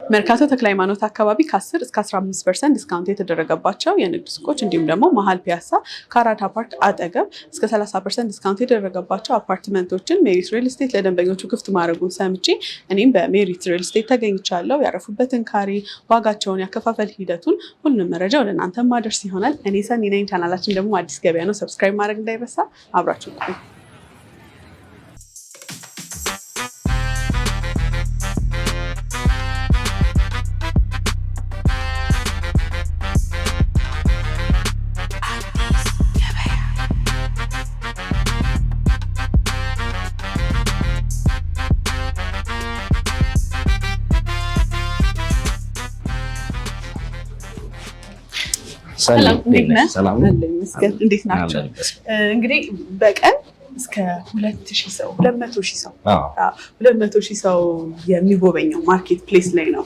መርካቶ ተክለ ሃይማኖት አካባቢ ከ10 እስከ 15% ዲስካውንት የተደረገባቸው የንግድ ሱቆች እንዲሁም ደግሞ መሀል ፒያሳ ከአራዳ ፓርክ አጠገብ እስከ 30% ዲስካውንት የተደረገባቸው አፓርትመንቶችን ሜሪት ሪል ስቴት ለደንበኞቹ ክፍት ማድረጉን ሰምቼ እኔም በሜሪት ሪል ስቴት ተገኝቻለሁ። ያረፉበትን ካሬ፣ ዋጋቸውን፣ ያከፋፈል ሂደቱን ሁሉንም መረጃ ወደ እናንተ ማድረስ ይሆናል። እኔ ሰኒ ነኝ። ቻናላችን ደግሞ አዲስ ገበያ ነው። ሰብስክራይብ ማድረግ እንዳይረሳ። አብራችሁ ቆዩ። ሰላም እንዴት ናቸው? እንግዲህ በቀን እስከ 200,000 ሰው የሚጎበኘው ማርኬት ፕሌስ ላይ ነው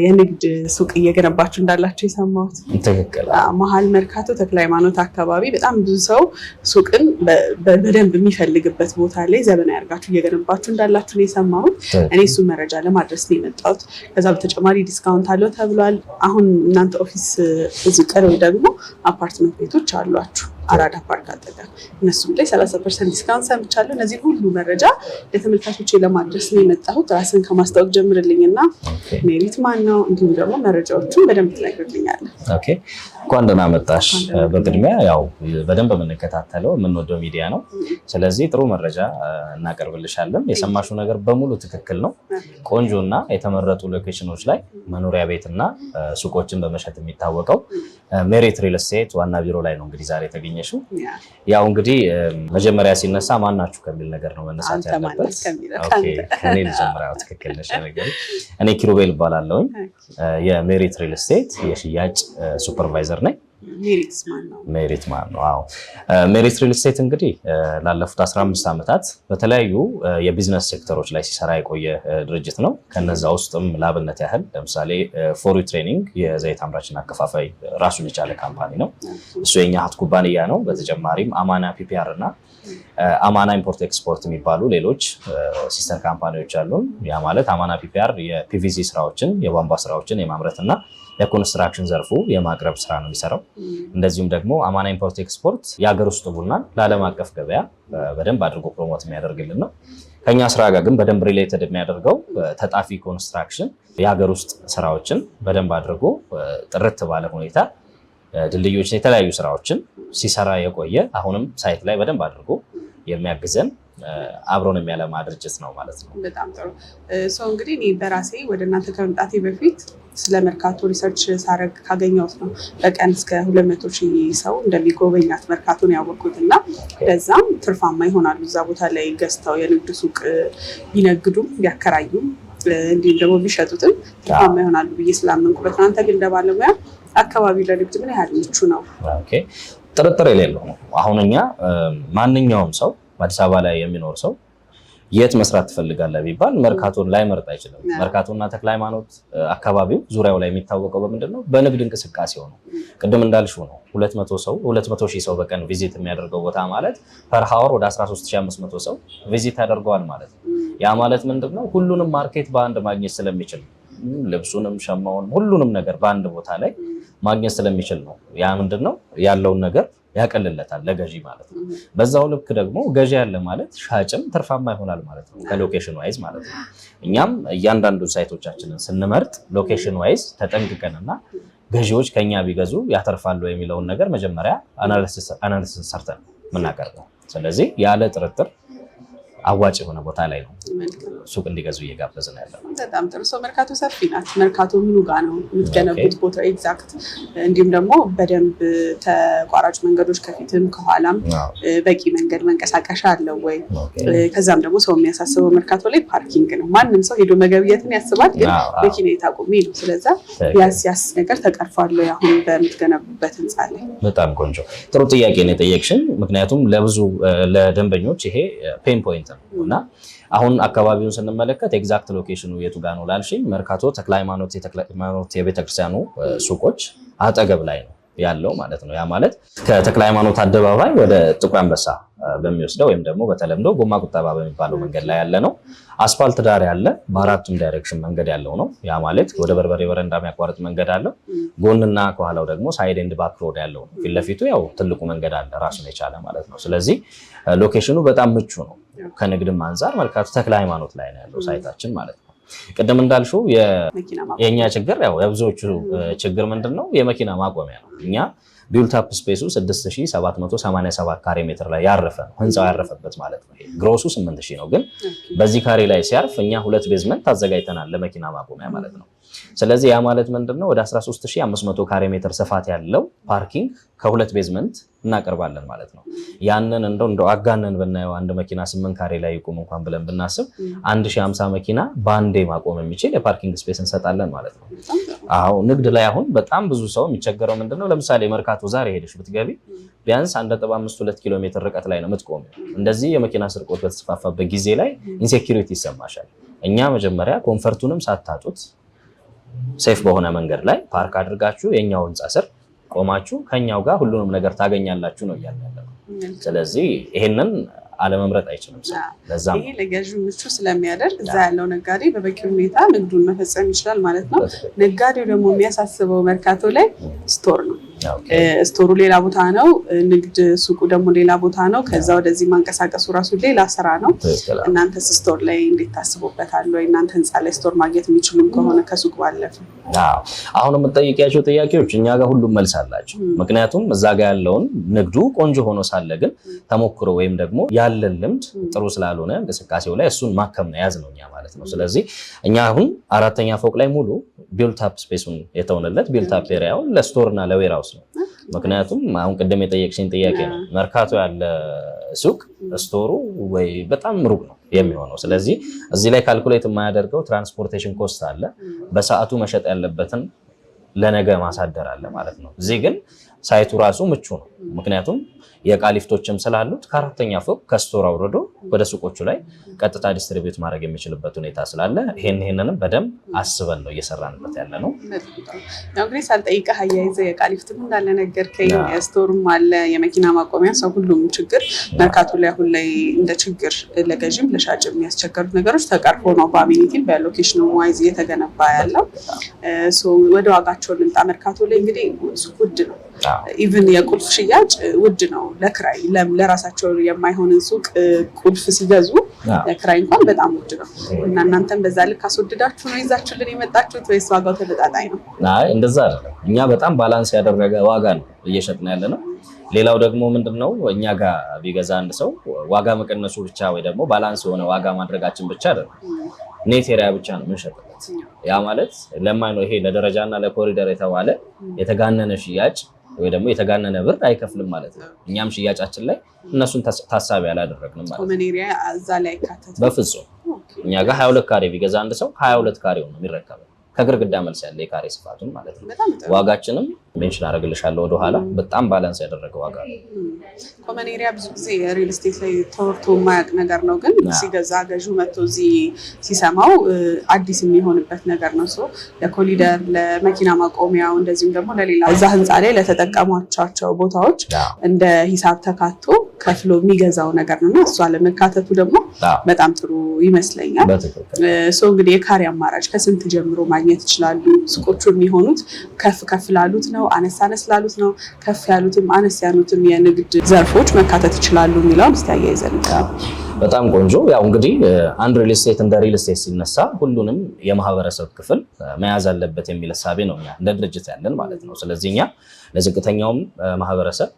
የንግድ ሱቅ እየገነባችሁ እንዳላችሁ የሰማሁት። ትክክል። መሀል መርካቶ ተክለ ሃይማኖት አካባቢ በጣም ብዙ ሰው ሱቅን በደንብ የሚፈልግበት ቦታ ላይ ዘመናዊ አድርጋችሁ እየገነባችሁ እንዳላችሁ ነው የሰማሁት። እኔ እሱን መረጃ ለማድረስ ነው የመጣሁት። ከዛ በተጨማሪ ዲስካውንት አለው ተብሏል። አሁን እናንተ ኦፊስ እዚህ ቅርብ ደግሞ አፓርትመንት ቤቶች አሏችሁ አራዳ ፓርክ አጠገብ፣ እነሱም ላይ 30% ዲስካውንት ሰምቻለሁ። እነዚህ ሁሉ መረጃ ለተመልካቾች ለማድረስ ነው የመጣሁት። ራስን ከማስታወቅ ጀምርልኝና ሜሪት ማን ነው፣ እንዲሁም ደግሞ መረጃዎቹን በደንብ ትነግርልኛለህ። ኦኬ፣ እንኳን ደህና መጣሽ። በቅድሚያ ያው በደንብ የምንከታተለው የምንወደው ሚዲያ ነው። ስለዚህ ጥሩ መረጃ እናቀርብልሻለን። የሰማሽው ነገር በሙሉ ትክክል ነው። ቆንጆና የተመረጡ ሎኬሽኖች ላይ መኖሪያ ቤትና ሱቆችን በመሸጥ የሚታወቀው ሜሪት ሪል ስቴት ዋና ቢሮ ላይ ነው እንግዲህ ዛሬ የተገኘሽው። ያው እንግዲህ መጀመሪያ ሲነሳ ማናችሁ ከሚል ነገር ነው መነሳት ያለበት። ኦኬ፣ ከኔ ልጀምራው። ትክክል ነሽ። እኔ ኪሩቤል እባላለሁኝ የሜሪት ሪል ስቴት የሽያጭ ሱፐርቫይዘር ነኝ። ሜሪት ማን ነው? አዎ፣ ሜሪት ሪል ስቴት እንግዲህ ላለፉት 15 ዓመታት በተለያዩ የቢዝነስ ሴክተሮች ላይ ሲሰራ የቆየ ድርጅት ነው። ከነዛ ውስጥም ላብነት ያህል ለምሳሌ ፎሪ ትሬኒንግ የዘይት አምራችና አከፋፋይ ራሱን የቻለ ካምፓኒ ነው። እሱ የኛ እህት ኩባንያ ነው። በተጨማሪም አማና ፒፒአር እና አማና ኢምፖርት ኤክስፖርት የሚባሉ ሌሎች ሲስተር ካምፓኒዎች አሉን። ያ ማለት አማና ፒፒአር የፒቪሲ ስራዎችን፣ የቧንቧ ስራዎችን የማምረትና የኮንስትራክሽን ዘርፉ የማቅረብ ስራ ነው የሚሰራው። እንደዚሁም ደግሞ አማና ኢምፖርት ኤክስፖርት የሀገር ውስጥ ቡናን ለዓለም አቀፍ ገበያ በደንብ አድርጎ ፕሮሞት የሚያደርግልን ነው። ከኛ ስራ ጋር ግን በደንብ ሪሌትድ የሚያደርገው ተጣፊ ኮንስትራክሽን የሀገር ውስጥ ስራዎችን በደንብ አድርጎ ጥርት ባለ ሁኔታ ድልድዮችን፣ የተለያዩ ስራዎችን ሲሰራ የቆየ አሁንም ሳይት ላይ በደንብ አድርጎ የሚያግዘን አብሮን የሚያለማ ድርጅት ነው ማለት ነው። በጣም ጥሩ። ሰው እንግዲህ እኔ በራሴ ወደ እናንተ ከመምጣቴ በፊት ስለ መርካቶ ሪሰርች ሳረግ ካገኘሁት ነው በቀን እስከ 200,000 ሰው እንደሚጎበኛት መርካቶን ያወቅኩት እና በዛም ትርፋማ ይሆናሉ እዛ ቦታ ላይ ገዝተው የንግድ ሱቅ ቢነግዱም ቢያከራዩም እንዲሁም ደግሞ ቢሸጡትም ትርፋማ ይሆናሉ ብዬ ስላመንኩበት። እናንተ ግን እንደ ባለሙያ አካባቢው ለንግድ ምን ያህል ምቹ ነው? ኦኬ፣ ጥርጥር የሌለው ነው። አሁን እኛ ማንኛውም ሰው በአዲስ አበባ ላይ የሚኖር ሰው የት መስራት ትፈልጋለህ ቢባል መርካቶን ላይ መርጥ አይችልም። መርካቶና ተክለ ሃይማኖት አካባቢው ዙሪያው ላይ የሚታወቀው በምንድን ነው? በንግድ እንቅስቃሴው ነው። ቅድም እንዳልሽው ነው 200,000 ሰው በቀን ቪዚት የሚያደርገው ቦታ ማለት ፐር ሃወር ወደ 13,500 ሰው ቪዚት ያደርገዋል ማለት ነው። ያ ማለት ምንድን ነው? ሁሉንም ማርኬት በአንድ ማግኘት ስለሚችል፣ ልብሱንም ሸማውን ሁሉንም ነገር በአንድ ቦታ ላይ ማግኘት ስለሚችል ነው። ያ ምንድን ነው ያለውን ነገር ያቀልለታል ለገዢ ማለት ነው። በዛው ልክ ደግሞ ገዢ ያለ ማለት ሻጭም ትርፋማ ይሆናል ማለት ነው፣ ከሎኬሽን ዋይዝ ማለት ነው። እኛም እያንዳንዱ ሳይቶቻችንን ስንመርጥ ሎኬሽን ዋይዝ ተጠንቅቀንና ገዢዎች ከኛ ቢገዙ ያተርፋሉ የሚለውን ነገር መጀመሪያ አናሊሲስ ሰርተን የምናቀርበው። ስለዚህ ያለ ጥርጥር አዋጭ የሆነ ቦታ ላይ ነው ሱቅ እንዲገዙ እየጋበዝን ያለው። በጣም ጥሩ። ሰው መርካቶ ሰፊ ናት። መርካቶ ምኑ ጋር ነው የምትገነቡት ቦታ ኤግዛክት? እንዲሁም ደግሞ በደንብ ተቋራጭ መንገዶች ከፊትም ከኋላም በቂ መንገድ መንቀሳቀሻ አለው ወይ? ከዛም ደግሞ ሰው የሚያሳስበው መርካቶ ላይ ፓርኪንግ ነው። ማንም ሰው ሄዶ መገብየትን ያስባል፣ ግን መኪና የታቆሚ ነው። ስለዛ ያስ ነገር ተቀርፏል አሁን በምትገነቡበት ህንፃ ላይ? በጣም ቆንጆ ጥሩ ጥያቄ ነው የጠየቅሽን። ምክንያቱም ለብዙ ለደንበኞች ይሄ ፔን ፖይንት ነው እና አሁን አካባቢውን ስንመለከት ኤግዛክት ሎኬሽኑ የቱ ጋር ነው ላልሽኝ፣ መርካቶ ተክለ ሃይማኖት የቤተክርስቲያኑ ሱቆች አጠገብ ላይ ነው ያለው ማለት ነው። ያ ማለት ከተክለ ሃይማኖት አደባባይ ወደ ጥቁር አንበሳ በሚወስደው ወይም ደግሞ በተለምዶ ጎማ ቁጠባ በሚባለው መንገድ ላይ ያለ ነው። አስፋልት ዳር ያለ በአራቱም ዳይሬክሽን መንገድ ያለው ነው። ያ ማለት ወደ በርበሬ በረንዳ የሚያቋርጥ መንገድ አለው። ጎንና ከኋላው ደግሞ ሳይድ ኤንድ ባክ ሮድ ያለው ነው። ፊት ለፊቱ ያው ትልቁ መንገድ አለ ራሱን የቻለ ማለት ነው። ስለዚህ ሎኬሽኑ በጣም ምቹ ነው። ከንግድም አንፃር መርካቶ ተክለ ሃይማኖት ላይ ነው ያለው ሳይታችን ማለት ነው። ቅድም እንዳልሽው የኛ ችግር ያው የብዙዎቹ ችግር ምንድነው? የመኪና ማቆሚያ ነው። እኛ ቢልት አፕ ስፔሱ 6787 ካሬ ሜትር ላይ ያረፈ ነው። ህንፃው ያረፈበት ማለት ነው። ግሮሱ 8000 ነው። ግን በዚህ ካሬ ላይ ሲያርፍ እኛ 2 ቤዝመንት አዘጋጅተናል ለመኪና ማቆሚያ ማለት ነው። ስለዚህ ያ ማለት ምንድነው? ወደ 13500 ካሬ ሜትር ስፋት ያለው ፓርኪንግ ከ2 ቤዝመንት እናቀርባለን ማለት ነው። ያንን እንደው አጋነን ብናየው አንድ መኪና 8 ካሬ ላይ ይቆም እንኳን ብለን ብናስብ 1050 መኪና ባንዴ ማቆም የሚችል የፓርኪንግ ስፔስ እንሰጣለን ማለት ነው። አዎ ንግድ ላይ አሁን በጣም ብዙ ሰው የሚቸገረው ምንድነው? ለምሳሌ መርካቶ ዛሬ ሄደሽ ብትገቢ ቢያንስ 1.52 ኪሎ ሜትር ርቀት ላይ ነው የምትቆሚው። እንደዚህ የመኪና ስርቆት በተስፋፋበት ጊዜ ላይ ኢንሴኩሪቲ ይሰማሻል። እኛ መጀመሪያ ኮምፈርቱንም ሳታጡት ሴፍ በሆነ መንገድ ላይ ፓርክ አድርጋችሁ የኛው ህንጻ ስር ቆማችሁ ከኛው ጋር ሁሉንም ነገር ታገኛላችሁ ነው ያለው። ስለዚህ ይሄንን አለመምረጥ አይችልም ሰው። ለዛም ይሄ ለገዢው ምቹ ስለሚያደርግ እዛ ያለው ነጋዴ በበቂ ሁኔታ ንግዱን መፈጸም ይችላል ማለት ነው። ነጋዴው ደግሞ የሚያሳስበው መርካቶ ላይ ስቶር ነው። ስቶሩ ሌላ ቦታ ነው፣ ንግድ ሱቁ ደግሞ ሌላ ቦታ ነው። ከዛ ወደዚህ ማንቀሳቀሱ ራሱ ሌላ ስራ ነው። እናንተ ስቶር ላይ እንዴት ታስቦበታል ወይ? እናንተ ህንፃ ላይ ስቶር ማግኘት የሚችሉም ከሆነ ከሱቅ ባለፈ አሁን የምትጠይቂያቸው ጥያቄዎች እኛ ጋር ሁሉም መልስ አላቸው። ምክንያቱም እዛ ጋር ያለውን ንግዱ ቆንጆ ሆኖ ሳለ ግን ተሞክሮ ወይም ደግሞ ያለን ልምድ ጥሩ ስላልሆነ እንቅስቃሴው ላይ እሱን ማከም ነው ያዝ ነው እኛ ማለት ነው። ስለዚህ እኛ አሁን 4ኛ ፎቅ ላይ ሙሉ ቢልት አፕ ስፔሱን የተውንለት ቢልት አፕ ኤሪያውን ለስቶር እና ለዌራውስ ነው። ምክንያቱም አሁን ቅድም የጠየቅሽኝ ጥያቄ ነው። መርካቶ ያለ ሱቅ ስቶሩ ወይ በጣም ሩቅ ነው የሚሆነው። ስለዚህ እዚህ ላይ ካልኩሌት የማያደርገው ትራንስፖርቴሽን ኮስት አለ። በሰዓቱ መሸጥ ያለበትን ለነገ ማሳደር አለ ማለት ነው። እዚህ ግን ሳይቱ ራሱ ምቹ ነው። ምክንያቱም የዕቃ ሊፍቶችም ስላሉት ከ4ኛ ፎቅ ከስቶር አውርዶ ወደ ሱቆቹ ላይ ቀጥታ ዲስትሪቢዩት ማድረግ የሚችልበት ሁኔታ ስላለ ይሄንንም በደንብ አስበን ነው እየሰራንበት ያለ ነው። ያው እንግዲህ ሳልጠይቅህ አያይዘህ የዕቃ ሊፍትም እንዳለ ነገርከኝ፣ ስቶርም አለ፣ የመኪና ማቆሚያ ሰው ሁሉም ችግር መርካቶ ላይ አሁን ላይ እንደ ችግር ለገዥም ለሻጭ የሚያስቸገሩት ነገሮች ተቀርፎ ነው በአሚኒቲ በሎኬሽኑ ዋይዝ እየተገነባ ያለው። ወደ ዋጋቸው ልምጣ። መርካቶ ላይ እንግዲህ ሱቅ ውድ ነው። ኢቭን የቁልፍ ሽያጭ ውድ ነው ለክራይ። ለራሳቸው የማይሆንን ሱቅ ቁልፍ ሲገዙ ለክራይ እንኳን በጣም ውድ ነው። እና እናንተም በዛ ልክ አስወድዳችሁ ነው ይዛችሁልን የመጣችሁት ወይስ ዋጋው ተመጣጣኝ ነው? አይ እንደዛ አይደለም። እኛ በጣም ባላንስ ያደረገ ዋጋ ነው እየሸጥን ያለ ነው። ሌላው ደግሞ ምንድነው እኛ ጋር ቢገዛ አንድ ሰው ዋጋ መቀነሱ ብቻ ወይ ደግሞ ባላንስ የሆነ ዋጋ ማድረጋችን ብቻ አይደለም፣ ኔት ኤሪያ ብቻ ነው የምንሸጥበት። ያ ማለት ለማይ ነው ይሄ ለደረጃና ለኮሪደር የተባለ የተጋነነ ሽያጭ ወይ ደግሞ የተጋነነ ብር አይከፍልም ማለት ነው። እኛም ሽያጫችን ላይ እነሱን ታሳቢ አላደረግንም ማለት ነው። ኮመን ኤሪያ እዛ ላይ ካተተ በፍጹም እኛ ጋር 22 ካሬ ቢገዛ አንድ ሰው 22 ካሬው ነው የሚረከበው ከግርግዳ መልስ ያለ የካሬ ስፋቱን ማለት ነው። ዋጋችንም ሜንሽን አደርግልሻለሁ ወደኋላ በጣም ባላንስ ያደረገ ዋጋ ነው። ኮመን ኤሪያ ብዙ ጊዜ ሪል ስቴት ላይ ተወርቶ የማያውቅ ነገር ነው፣ ግን ሲገዛ ገዢው መጥቶ እዚህ ሲሰማው አዲስ የሚሆንበት ነገር ነው። ለኮሊደር ለመኪና ማቆሚያው እንደዚሁም ደግሞ ለሌላ እዛ ህንፃ ላይ ለተጠቀሟቸው ቦታዎች እንደ ሂሳብ ተካቶ ከፍሎ የሚገዛው ነገር ነው እና እሷ ለመካተቱ ደግሞ በጣም ጥሩ ይመስለኛል። እንግዲህ የካሬ አማራጭ ከስንት ጀምሮ ማግኘት ይችላሉ? ሱቆቹ የሚሆኑት ከፍ ላሉት ነው፣ አነስ ላሉት ነው፣ ከፍ ያሉትም አነስ ያሉትም የንግድ ዘርፎች መካተት ይችላሉ የሚለውን እስቲ አያይዘን። በጣም ቆንጆ። ያው እንግዲህ አንድ ሪል ስቴት እንደ ሪል ስቴት ሲነሳ ሁሉንም የማህበረሰብ ክፍል መያዝ አለበት የሚል ሀሳቤ ነው እኛ እንደ ድርጅት ያለን ማለት ነው። ስለዚህ እኛ ለዝቅተኛውም ማህበረሰብ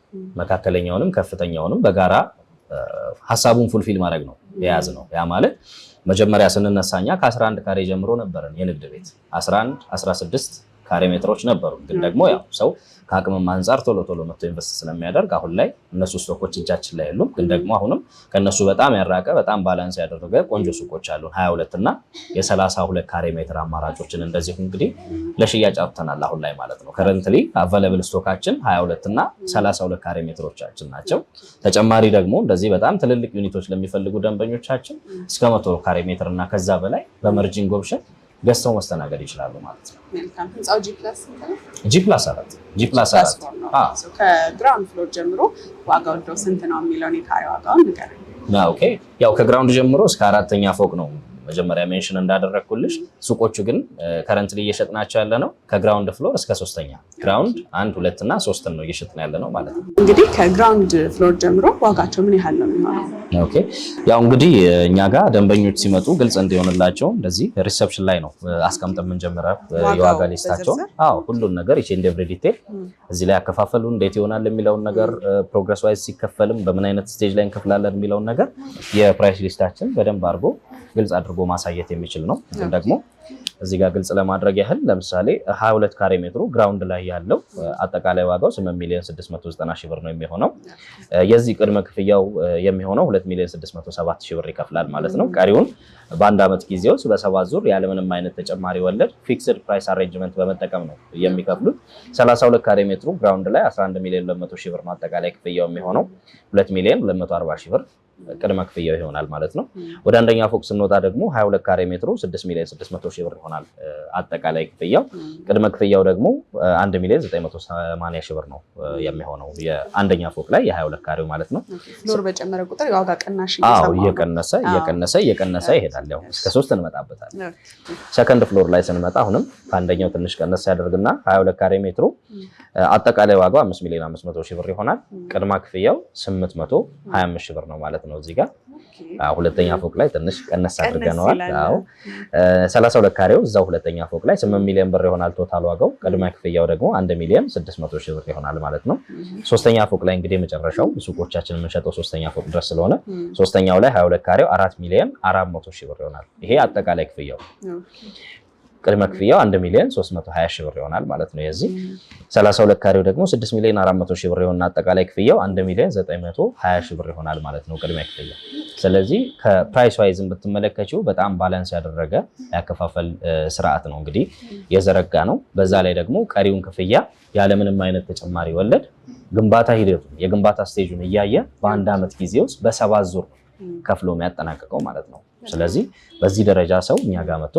መካከለኛውንም ከፍተኛውንም በጋራ ሀሳቡን ፉልፊል ማድረግ ነው የያዝ ነው። ያ ማለት መጀመሪያ ስንነሳኛ ከ11 ካሬ ጀምሮ ነበረን የንግድ ቤት 11 16 ካሬ ሜትሮች ነበሩ። ግን ደግሞ ያው ሰው ከአቅምም አንፃር ቶሎ መጥቶ ኢንቨስት ስለሚያደርግ አሁን ላይ እነሱ ስቶኮች እጃችን ላይ የሉም። ግን ደግሞ አሁንም ከነሱ በጣም ያራቀ በጣም ባላንስ ያደረገ ቆንጆ ሱቆች አሉ። 22 እና የ32 ካሬ ሜትር አማራጮችን እንደዚሁ እንግዲህ ለሽያጭ አውጥተናል አሁን ላይ ማለት ነው። ከረንትሊ አቬለብል ስቶካችን 22 እና 32 ካሬ ሜትሮቻችን ናቸው። ተጨማሪ ደግሞ እንደዚህ በጣም ትልልቅ ዩኒቶች ለሚፈልጉ ደንበኞቻችን እስከ 100 ካሬ ሜትር እና ከዛ በላይ በመርጂንግ ኦፕሽን ገዝተው መስተናገድ ይችላሉ ማለት ነው። መልካም። ህንጻው G+4 ከግራውንድ ፍሎር ጀምሮ ዋጋው እንደው ስንት ነው የሚለውን የካሬ ዋጋውን ንገረኝ። ኦኬ ያው ከግራውንድ ጀምሮ እስከ 4ኛ ፎቅ ነው መጀመሪያ ሜንሽን እንዳደረግኩልሽ። ሱቆቹ ግን ከረንትሊ እየሸጥናቸው ያለ ነው ከግራውንድ ፍሎር እስከ 3ኛ ግራውንድ 1 2 እና 3 ነው እየሸጥን ያለ ነው ማለት ነው። እንግዲህ ከግራውንድ ፍሎር ጀምሮ ዋጋቸው ምን ያህል ነው የሚሆነው? ኦኬ ያው እንግዲህ እኛ ጋር ደንበኞች ሲመጡ ግልጽ እንዲሆንላቸው እንደዚህ ሪሰፕሽን ላይ ነው አስቀምጠን የምንጀምረው የዋጋ ሊስታቸው። ሁሉን ነገር ኢች ኤንድ ኤቭሪ ዲቴል እዚህ ላይ አከፋፈሉ እንዴት ይሆናል የሚለውን ነገር ፕሮግረስ ዋይዝ ሲከፈልም በምን አይነት ስቴጅ ላይ እንከፍላለን የሚለውን ነገር የፕራይስ ሊስታችን በደንብ አድርጎ ግልጽ አድርጎ ማሳየት የሚችል ነው። ግን ደግሞ እዚህ ጋር ግልጽ ለማድረግ ያህል ለምሳሌ 22 ካሬ ሜትሩ ግራውንድ ላይ ያለው አጠቃላይ ዋጋው 8,690,000 ብር ነው የሚሆነው። የዚህ ቅድመ ክፍያው የሚሆነው 2,607,000 ብር ይከፍላል ማለት ነው። ቀሪውን በአንድ ዓመት ጊዜ ውስጥ በ7 ዙር ያለምንም አይነት ተጨማሪ ወለድ ፊክስድ ፕራይስ አሬንጅመንት በመጠቀም ነው የሚከፍሉት። 32 ካሬ ሜትሩ ግራውንድ ላይ 11,200,000 ብር አጠቃላይ ክፍያው የሚሆነው 2,240,000 ብር ቅድመ ክፍያው ይሆናል ማለት ነው። ወደ አንደኛ ፎቅ ስንወጣ ደግሞ 22 ካሬ ሜትሩ 6,600,000 ብር ይሆናል አጠቃላይ ክፍያው። ቅድመ ክፍያው ደግሞ 1,980,000 ብር ነው የሚሆነው የአንደኛ ፎቅ ላይ የ22 ካሬው ማለት ነው። ፍሎር በጨመረ ቁጥር የዋጋ ቅናሽ እየቀነሰ ይሄዳል። ያው እስከ 3 እንመጣበታለን። ሰከንድ ፍሎር ላይ ስንመጣ አሁንም ከአንደኛው ትንሽ ቀነስ ያደርግና 22 ካሬ ሜትሩ አጠቃላይ ዋጋው 5,500,000 ብር ይሆናል። ቅድመ ክፍያው 825,000 ብር ነው ማለት ነው። እዚህ ጋር ሁለተኛ ፎቅ ላይ ትንሽ ቀነስ አድርገነዋል። 32 ካሬው እዛው ሁለተኛ ፎቅ ላይ 8 ሚሊዮን ብር ይሆናል ቶታል ዋጋው። ቅድመ ክፍያው ደግሞ 1,600,000 ብር ይሆናል ማለት ነው። ሶስተኛ ፎቅ ላይ እንግዲህ መጨረሻው ሱቆቻችን የምንሸጠው ሶስተኛ ፎቅ ድረስ ስለሆነ ሶስተኛው ላይ 22 ካሬው 4,400,000 ብር ይሆናል። ይሄ አጠቃላይ ክፍያው። ቅድመ ክፍያው 1,320,000 ብር ይሆናል ማለት ነው። የዚህ 32 ካሬው ደግሞ 6,400,000 ብር ይሆናል። አጠቃላይ ክፍያው 1,920,000 ብር ይሆናል ማለት ነው ቅድመ ክፍያው። ስለዚህ ከፕራይስ ዋይዝን ብትመለከቺው በጣም ባላንስ ያደረገ ያከፋፈል ስርዓት ነው እንግዲህ የዘረጋ ነው። በዛ ላይ ደግሞ ቀሪውን ክፍያ ያለምንም አይነት ተጨማሪ ወለድ ግንባታ ሂደቱ የግንባታ ስቴጁን እያየ በአንድ ዓመት ጊዜ ውስጥ በ7 ዙር ከፍሎ የሚያጠናቅቀው ማለት ነው። ስለዚህ በዚህ ደረጃ ሰው እኛ ጋር መጥቶ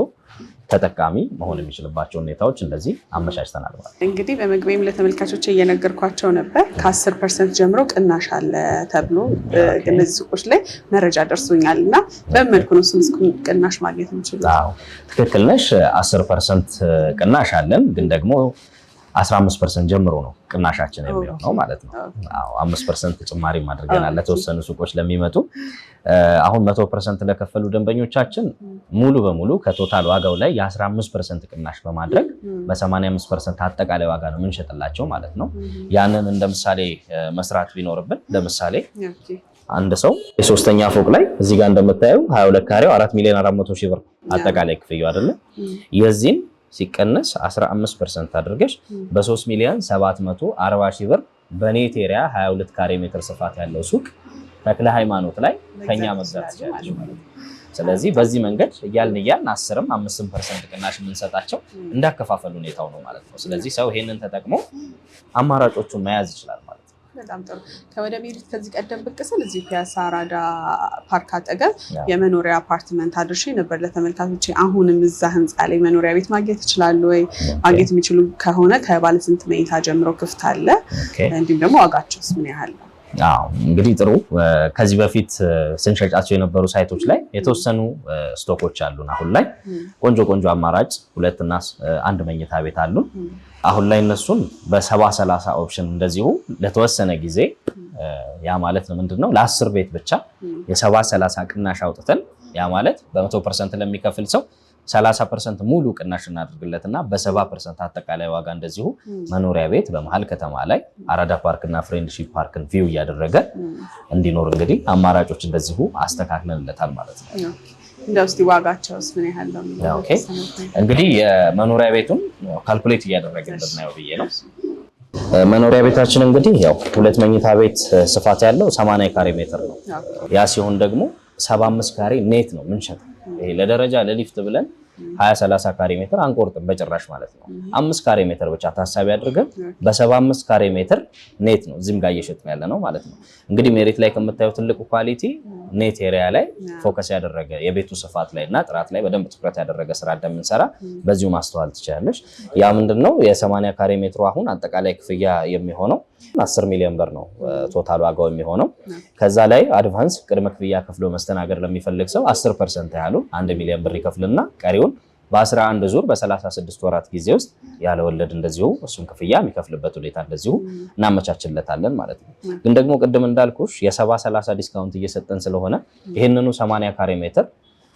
ተጠቃሚ መሆን የሚችልባቸው ሁኔታዎች እንደዚህ አመቻችተናል ማለት ነው። እንግዲህ በመግቢያም ለተመልካቾች እየነገርኳቸው ነበር ከ10% ጀምሮ ቅናሽ አለ ተብሎ እነዚህ ሱቆች ላይ መረጃ ደርሶኛል እና በምን መልኩ ነው እሱን ቅናሽ ማግኘት የምንችለው? ትክክል ነሽ። 10% ቅናሽ አለን፣ ግን ደግሞ 15% ጀምሮ ነው ቅናሻችን የሚሆነው ማለት ነው። 5% ተጨማሪ አድርገናል ለተወሰኑ ሱቆች ለሚመጡ። አሁን 100% ለከፈሉ ደንበኞቻችን ሙሉ በሙሉ ከቶታል ዋጋው ላይ የ15% ቅናሽ በማድረግ በ85% አጠቃላይ ዋጋ ነው የምንሸጥላቸው ማለት ነው። ያንን እንደ ምሳሌ መስራት ቢኖርብን ለምሳሌ አንድ ሰው የሶስተኛ ፎቅ ላይ እዚህ ጋር እንደምታየው 22 ካሬው 4,400,000 ብር አጠቃላይ ክፍያው አይደለ? የዚህን ሲቀነስ 15% አድርገሽ በ3,740,000 ብር በኔት ኤሪያ 22 ካሬ ሜትር ስፋት ያለው ሱቅ ተክለ ሃይማኖት ላይ ከኛ መግዛት ትችላለሽ ማለት ነው። ስለዚህ በዚህ መንገድ እያልን 10ም 5% ቅናሽ የምንሰጣቸው እንዳከፋፈል ሁኔታው ነው ማለት ነው። ስለዚህ ሰው ይሄንን ተጠቅሞ አማራጮቹን መያዝ ይችላል ማለት ነው። በጣም ጥሩ። ከወደ ሜሪት ከዚህ ቀደም ብቅ ስል እዚህ ፒያሳ አራዳ ፓርክ አጠገብ የመኖሪያ አፓርትመንት አድርሼ ነበር ለተመልካቾች። አሁንም እዛ ህንፃ ላይ መኖሪያ ቤት ማግኘት ይችላሉ ወይ? ማግኘት የሚችሉ ከሆነ ከባለ ስንት መኝታ ጀምሮ ክፍት አለ? እንዲሁም ደግሞ ዋጋቸውስ ምን ያህል ነው? እንግዲህ ጥሩ። ከዚህ በፊት ስንሸጫቸው የነበሩ ሳይቶች ላይ የተወሰኑ ስቶኮች አሉን። አሁን ላይ ቆንጆ አማራጭ 2 እና 1 መኝታ ቤት አሉን። አሁን ላይ እነሱን በ70/30 ኦፕሽን እንደዚሁ ለተወሰነ ጊዜ ያ ማለት ምንድነው ለ10 ቤት ብቻ የ70/30 ቅናሽ አውጥተን ያ ማለት በ100% ለሚከፍል ሰው 30% ሙሉ ቅናሽ እናደርግለትና በ70% አጠቃላይ ዋጋ እንደዚሁ መኖሪያ ቤት በመሃል ከተማ ላይ አራዳ ፓርክና ፍሬንድሺፕ ፓርክን ቪው እያደረገ እንዲኖር እንግዲህ አማራጮች እንደዚሁ አስተካክለንለታል ማለት ነው። እንደው እስቲ ዋጋቸውስ ምን ያህል ነው? ኦኬ እንግዲህ የመኖሪያ ቤቱን ካልኩሌት እያደረግን ብናየው ብዬ ነው። መኖሪያ ቤታችን እንግዲህ ያው 2 መኝታ ቤት ስፋት ያለው 80 ካሬ ሜትር ነው። ያ ሲሆን ደግሞ 75 ካሬ ኔት ነው ምንሸጠው። ይሄ ለደረጃ ለሊፍት ብለን 20-30 ካሬ ሜትር አንቆርጥም በጭራሽ ማለት ነው። 5 ካሬ ሜትር ብቻ ታሳቢ አድርገን በ75 ካሬ ሜትር ኔት ነው እዚህም ጋር እየሸጥን ያለ ነው ማለት ነው። እንግዲህ ሜሪት ላይ ከምታየው ትልቁ ኳሊቲ ኔት ኤሪያ ላይ ፎከስ ያደረገ የቤቱ ስፋት ላይ እና ጥራት ላይ በደንብ ትኩረት ያደረገ ስራ እንደምንሰራ በዚሁ ማስተዋል ትችላለሽ። ያ ምንድነው የ80 ካሬ ሜትሩ አሁን አጠቃላይ ክፍያ የሚሆነው 10 ሚሊዮን ብር ነው ቶታል ዋጋው የሚሆነው። ከዛ ላይ አድቫንስ ቅድመ ክፍያ ከፍሎ መስተናገድ ለሚፈልግ ሰው 10% ያህሉ 1 ሚሊዮን ብር ይከፍልና ቀሪውን በ11 ዙር በ36 ወራት ጊዜ ውስጥ ያለ ወለድ እንደዚሁ እሱን ክፍያ የሚከፍልበት ሁኔታ እንደዚሁ እናመቻችለታለን ማለት ነው። ግን ደግሞ ቅድም እንዳልኩሽ የ70-30 ዲስካውንት እየሰጠን ስለሆነ ይሄንኑ 80 ካሬ ሜትር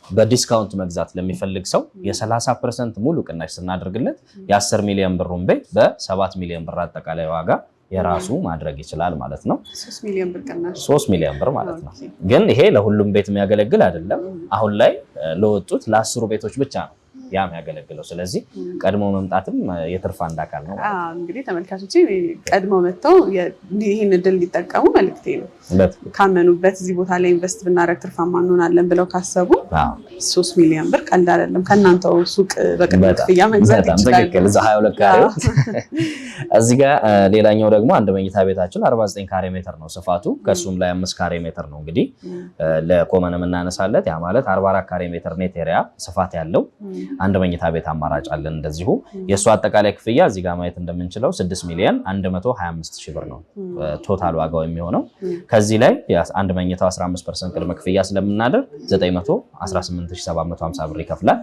በዲስካውንት መግዛት ለሚፈልግ ሰው የ30% ሙሉ ቅናሽ ስናደርግለት የ10 ሚሊዮን ብሩን ቤት በ7 ሚሊዮን ብር አጠቃላይ ዋጋ የራሱ ማድረግ ይችላል ማለት ነው። 3 ሚሊዮን ብር ቅናሽ 3 ሚሊዮን ብር ማለት ነው። ግን ይሄ ለሁሉም ቤት የሚያገለግል አይደለም። አሁን ላይ ለወጡት ለ10 ቤቶች ብቻ ነው ያ የሚያገለግለው። ስለዚህ ቀድሞ መምጣትም የትርፍ አንድ አካል ነው። እንግዲህ ተመልካቾች ቀድሞ መጥተው ይህን እድል ሊጠቀሙ መልክቴ ነው። ካመኑበት እዚህ ቦታ ላይ ኢንቨስት ብናደርግ ትርፋማ እንሆናለን ብለው ካሰቡ 3 ሚሊዮን ብር ቀልድ አይደለም። ከእናንተው ሱቅ በቅድመ ክፍያ መግዛት ይችላል። እዛ 22 ካሬ እዚህ ጋር ሌላኛው ደግሞ አንድ መኝታ ቤታችን 49 ካሬ ሜትር ነው ስፋቱ። ከሱም ላይ 5 ካሬ ሜትር ነው እንግዲህ ለኮመን የምናነሳለት። ያ ማለት 44 ካሬ ሜትር ኔት ኤሪያ ስፋት ያለው አንድ መኝታ ቤት አማራጭ አለን። እንደዚሁ የእሱ አጠቃላይ ክፍያ እዚህ ጋር ማየት እንደምንችለው 6 ሚሊዮን 125 ሺህ ብር ነው ቶታል ዋጋው የሚሆነው። ከዚህ ላይ አንድ መኝታው 15% ቅድመ ክፍያ ስለምናደርግ 918750 ብር ይከፍላል።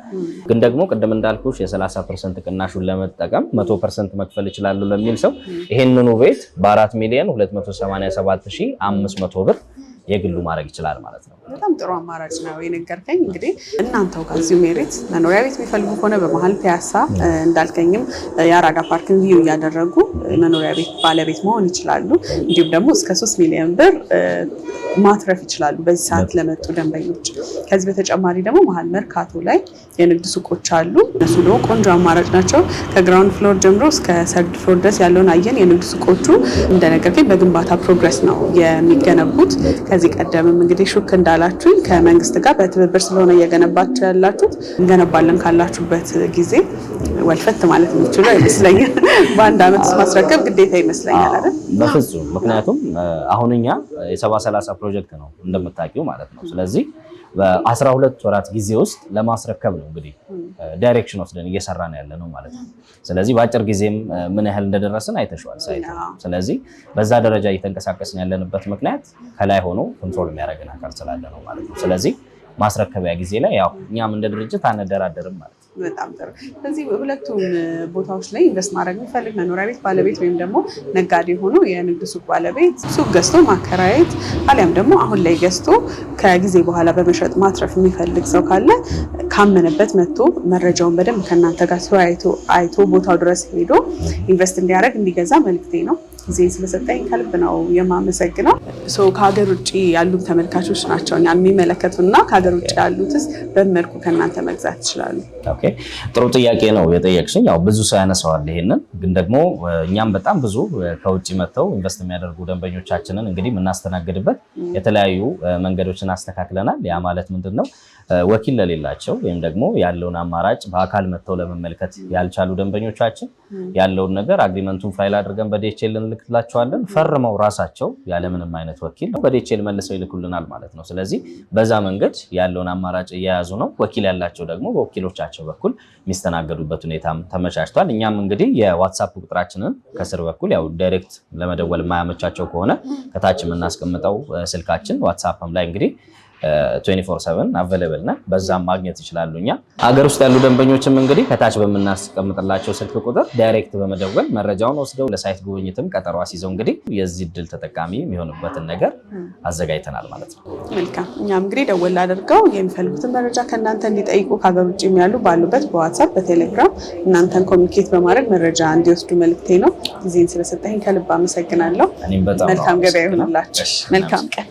ግን ደግሞ ቅድም እንዳልኩሽ የ30% ቅናሹን ለመጠቀም 100% መክፈል ይችላሉ ለሚል ሰው ይሄንኑ ቤት በ4 ሚሊዮን 287500 ብር የግሉ ማድረግ ይችላል ማለት ነው። በጣም ጥሩ አማራጭ ነው የነገርከኝ። እንግዲህ እናንተው ከዚሁ ሜሪት መኖሪያ ቤት የሚፈልጉ ከሆነ በመሀል ፒያሳ እንዳልከኝም የአራዳ ፓርክን ቪው እያደረጉ መኖሪያ ቤት ባለቤት መሆን ይችላሉ። እንዲሁም ደግሞ እስከ 3 ሚሊዮን ብር ማትረፍ ይችላሉ በዚህ ሰዓት ለመጡ ደንበኞች። ከዚህ በተጨማሪ ደግሞ መሀል መርካቶ ላይ የንግድ ሱቆች አሉ። እነሱ ደግሞ ቆንጆ አማራጭ ናቸው። ከግራውንድ ፍሎር ጀምሮ እስከ ሰርድ ፍሎር ድረስ ያለውን አየን። የንግድ ሱቆቹ እንደነገርከኝ በግንባታ ፕሮግረስ ነው የሚገነቡት። ከዚህ ቀደምም እንግዲህ ሹክ እንዳላችሁኝ ከመንግስት ጋር በትብብር ስለሆነ እየገነባችሁ ያላችሁት እንገነባለን ካላችሁበት ጊዜ ወልፈት ማለት የሚችሉ አይመስለኛል። በአንድ ዓመት ውስጥ ማስረከብ ግዴታ ይመስለኛል አይደል? በፍጹም። ምክንያቱም አሁን እኛ የ70-30 ፕሮጀክት ነው እንደምታውቂው ማለት ነው። ስለዚህ በ12 ወራት ጊዜ ውስጥ ለማስረከብ ነው እንግዲህ ዳይሬክሽን ወስደን እየሰራን ያለ ነው ማለት ነው። ስለዚህ በአጭር ጊዜም ምን ያህል እንደደረስን አይተሽዋል ሳይት። ስለዚህ በዛ ደረጃ እየተንቀሳቀስን ያለንበት ምክንያት ከላይ ሆኖ ኮንትሮል የሚያደርገን አካል ስላለ ነው ማለት ነው። ስለዚህ ማስረከቢያ ጊዜ ላይ ያው እኛም እንደ ድርጅት አንደራደርም ማለት ነው። በጣም ጥሩ። ስለዚህ ሁለቱም ቦታዎች ላይ ኢንቨስት ማድረግ የሚፈልግ መኖሪያ ቤት ባለቤት ወይም ደግሞ ነጋዴ ሆኖ የንግድ ሱቅ ባለቤት ሱቅ ገዝቶ ማከራየት አሊያም ደግሞ አሁን ላይ ገዝቶ ከጊዜ በኋላ በመሸጥ ማትረፍ የሚፈልግ ሰው ካለ ካመነበት መጥቶ መረጃውን በደንብ ከእናንተ ጋር አይቶ ቦታው ድረስ ሄዶ ኢንቨስት እንዲያደርግ እንዲገዛ መልክቴ ነው። ጊዜ ስለሰጠኝ ከልብ ነው የማመሰግነው። ከሀገር ውጭ ያሉ ተመልካቾች ናቸው እኛ የሚመለከቱና ከሀገር ውጭ ያሉትስ በመልኩ ከእናንተ መግዛት ይችላሉ? ኦኬ፣ ጥሩ ጥያቄ ነው የጠየቅሽኝ። ያው ብዙ ሰው ያነሳዋል ይሄንን። ግን ደግሞ እኛም በጣም ብዙ ከውጭ መጥተው ኢንቨስት የሚያደርጉ ደንበኞቻችንን እንግዲህ የምናስተናግድበት የተለያዩ መንገዶችን አስተካክለናል። ያ ማለት ምንድነው? ወኪል ለሌላቸው ወይም ደግሞ ያለውን አማራጭ በአካል መጥተው ለመመልከት ያልቻሉ ደንበኞቻችን ያለውን ነገር አግሪመንቱን ፋይል አድርገን በዲኤችኤል እንልክላቸዋለን። ፈርመው ራሳቸው ያለምንም አይነት ወኪል በዲኤችኤል መልሰው ይልኩልናል ማለት ነው። ስለዚህ በዛ መንገድ ያለውን አማራጭ እየያዙ ነው። ወኪል ያላቸው ደግሞ በወኪሎቻቸው በኩል የሚስተናገዱበት ሁኔታም ተመቻችቷል። እኛም እንግዲህ የዋትሳፕ ቁጥራችንን ከስር በኩል ያው ዳይሬክት ለመደወል የማያመቻቸው ከሆነ ከታች የምናስቀምጠው ስልካችን ዋትሳፕም ላይ እንግዲህ 24/7 አቬለብል ነን። በዛም ማግኘት ይችላሉ። እኛ ሀገር ውስጥ ያሉ ደንበኞችም እንግዲህ ከታች በምናስቀምጥላቸው ስልክ ቁጥር ዳይሬክት በመደወል መረጃውን ወስደው ለሳይት ጉብኝትም ቀጠሮ አስይዘው እንግዲህ የዚህ እድል ተጠቃሚ የሚሆኑበትን ነገር አዘጋጅተናል ማለት ነው። መልካም። እኛም እንግዲህ ደወል አድርገው የሚፈልጉትን መረጃ ከእናንተ እንዲጠይቁ ከሀገር ውጭ ያሉ ባሉበት በዋትሳፕ በቴሌግራም እናንተን ኮሚኒኬት በማድረግ መረጃ እንዲወስዱ መልክቴ ነው። ጊዜን ስለሰጠኝ ከልብ አመሰግናለሁ። መልካም ገበያ ይሁንላችሁ። መልካም ቀን።